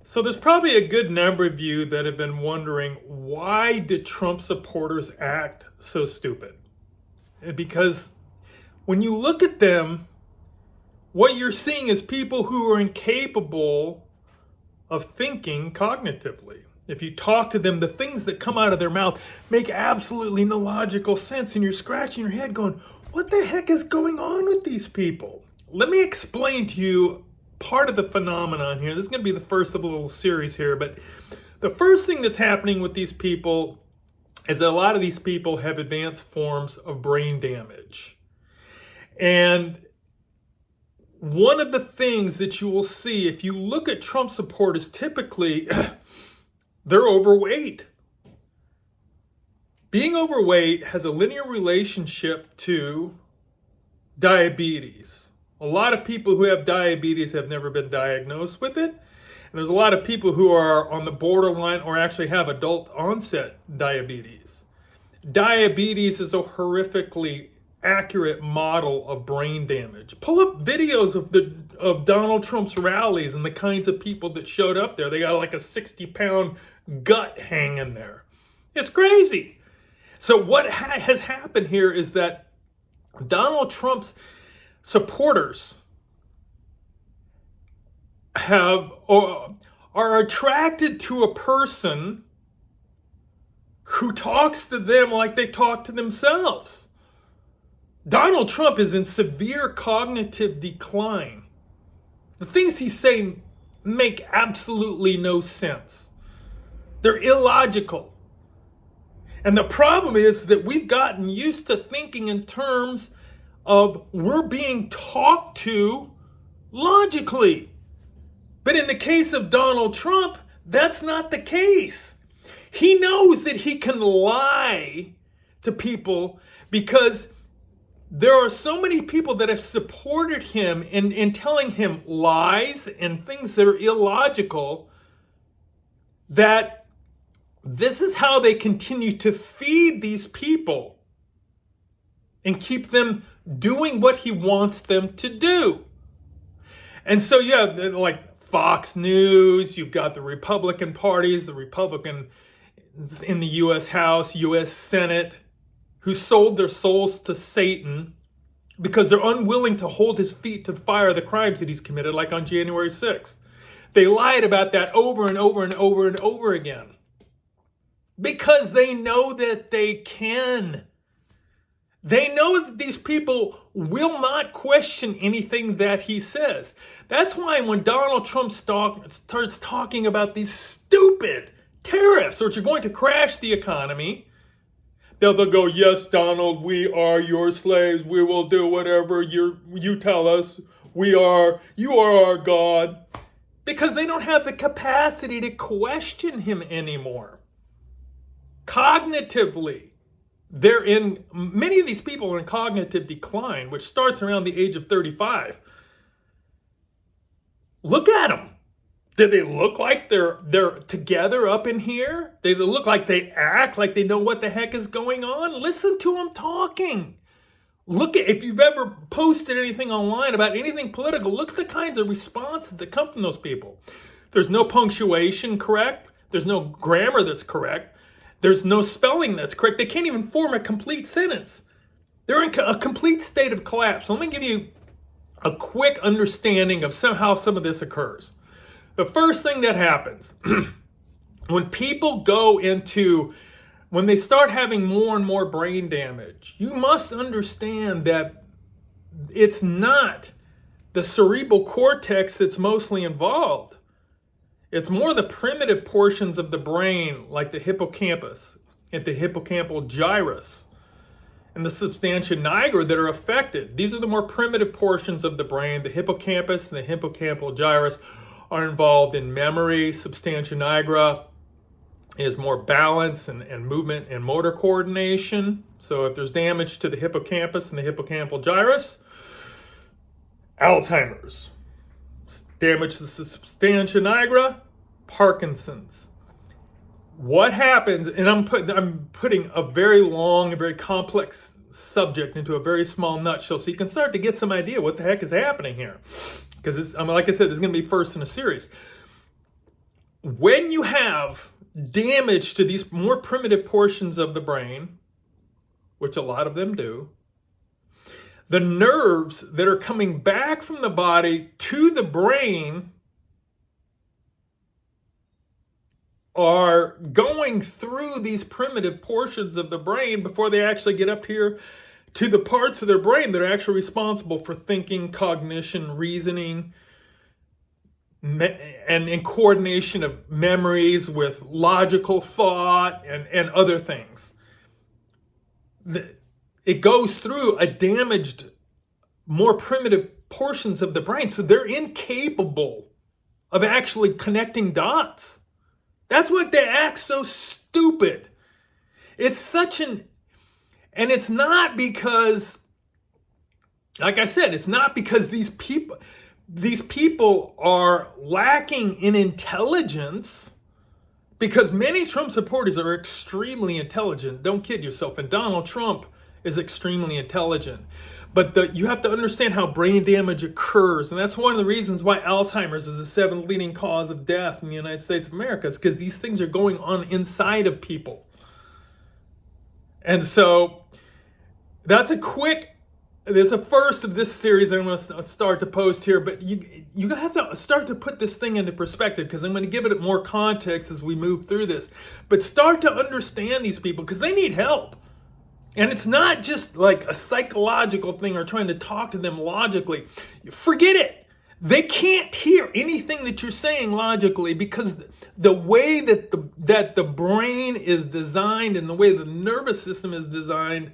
So there's probably a good number of you that have been wondering, why did Trump supporters act so stupid? Because when you look at them, what you're seeing is people who are incapable of thinking cognitively. If you talk to them, the things that come out of their mouth make absolutely no logical sense, and you're scratching your head going, what the heck is going on with these people? Let me explain to you part of the phenomenon here. This is going to be the first of a little series here, but the first thing that's happening with these people is that a lot of these people have advanced forms of brain damage. And one of the things that you will see if you look at Trump supporters, typically they're overweight. Being overweight has a linear relationship to diabetes. A lot of people who have diabetes have never been diagnosed with it. And there's a lot of people who are on the borderline or actually have adult onset diabetes. Diabetes is a horrifically accurate model of brain damage. Pull up videos of Donald Trump's rallies and the kinds of people that showed up there. They got like a 60-pound gut hanging there. It's crazy. So what has happened here is that Donald Trump's supporters are attracted to a person who talks to them like they talk to themselves. Donald Trump is in severe cognitive decline. The things he's saying make absolutely no sense. They're illogical. And the problem is that we've gotten used to thinking in terms of we're being talked to logically. But in the case of Donald Trump, that's not the case. He knows that he can lie to people because there are so many people that have supported him in telling him lies and things that are illogical, that this is how they continue to feed these people and keep them doing what he wants them to do. And so, yeah, like Fox News, you've got the Republican parties, the Republicans in the U.S. House, U.S. Senate, who sold their souls to Satan because they're unwilling to hold his feet to the fire of the crimes that he's committed, like on January 6th. They lied about that over and over and over and over again because they know that they can. They know that these people will not question anything that he says. That's why when Donald Trump starts talking about these stupid tariffs, which are going to crash the economy, they'll go, yes, Donald, we are your slaves. We will do whatever you tell us. You are our God. Because they don't have the capacity to question him anymore. Cognitively, many of these people are in cognitive decline, which starts around the age of 35. Look at them. Do they look like they're together up in here? They look like they act like they know what the heck is going on? Listen to them talking. If you've ever posted anything online about anything political, look at the kinds of responses that come from those people. There's no punctuation correct. There's no grammar that's correct. There's no spelling that's correct. They can't even form a complete sentence. They're in a complete state of collapse. So let me give you a quick understanding of how some of this occurs. The first thing that happens when people when they start having more and more brain damage, you must understand that it's not the cerebral cortex that's mostly involved. It's more the primitive portions of the brain, like the hippocampus and the hippocampal gyrus and the substantia nigra, that are affected. These are the more primitive portions of the brain. The hippocampus and the hippocampal gyrus are involved in memory. Substantia nigra is more balance and movement and motor coordination. So if there's damage to the hippocampus and the hippocampal gyrus, Alzheimer's. Damage to the substantia nigra, Parkinson's. What happens, and I'm putting a very long and very complex subject into a very small nutshell so you can start to get some idea what the heck is happening here. Because like I said, this is going to be first in a series. when you have damage to these more primitive portions of the brain, which a lot of them do, the nerves that are coming back from the body to the brain are going through these primitive portions of the brain before they actually get up here to the parts of their brain that are actually responsible for thinking, cognition, reasoning, and in coordination of memories with logical thought and other things. It goes through a damaged, more primitive portions of the brain, so they're incapable of actually connecting dots. That's why they act so stupid. It's such an, and it's not because, like I said, it's not because these people are lacking in intelligence, because many Trump supporters are extremely intelligent. Don't kid yourself. And Donald Trump is extremely intelligent. But you have to understand how brain damage occurs. And that's one of the reasons why Alzheimer's is the 7th leading cause of death in the United States of America, is because these things are going on inside of people. And so that's there's a first of this series I'm going to start to post here, but you have to start to put this thing into perspective, because I'm going to give it more context as we move through this. But start to understand these people, because they need help. And it's not just like a psychological thing or trying to talk to them logically. Forget it. They can't hear anything that you're saying logically, because the way that the brain is designed and the way the nervous system is designed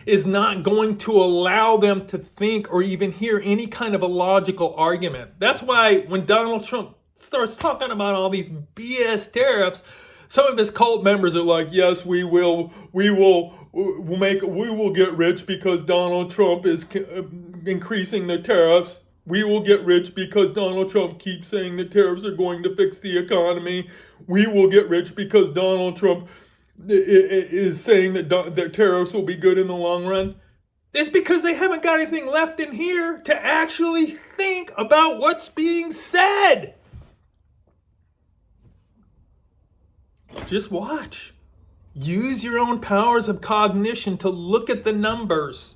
is not going to allow them to think or even hear any kind of a logical argument. That's why when Donald Trump starts talking about all these BS tariffs, some of his cult members are like, yes, we will get rich because Donald Trump is increasing the tariffs. We will get rich because Donald Trump keeps saying the tariffs are going to fix the economy. We will get rich because Donald Trump is saying that tariffs will be good in the long run. It's because they haven't got anything left in here to actually think about what's being said. Just watch. Use your own powers of cognition to look at the numbers.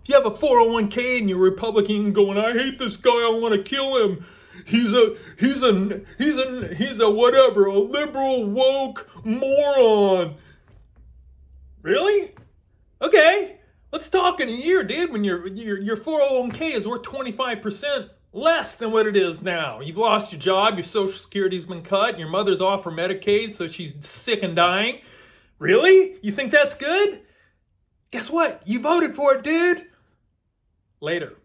If you have a 401k and you're Republican going, I hate this guy, I want to kill him. He's a whatever, a liberal woke moron. Really? Okay. Let's talk in a year, dude, when your 401k is worth 25% less than what it is now. You've lost your job, your Social Security's been cut, and your mother's off for Medicaid, so she's sick and dying. Really? You think that's good? Guess what? You voted for it, dude. Later.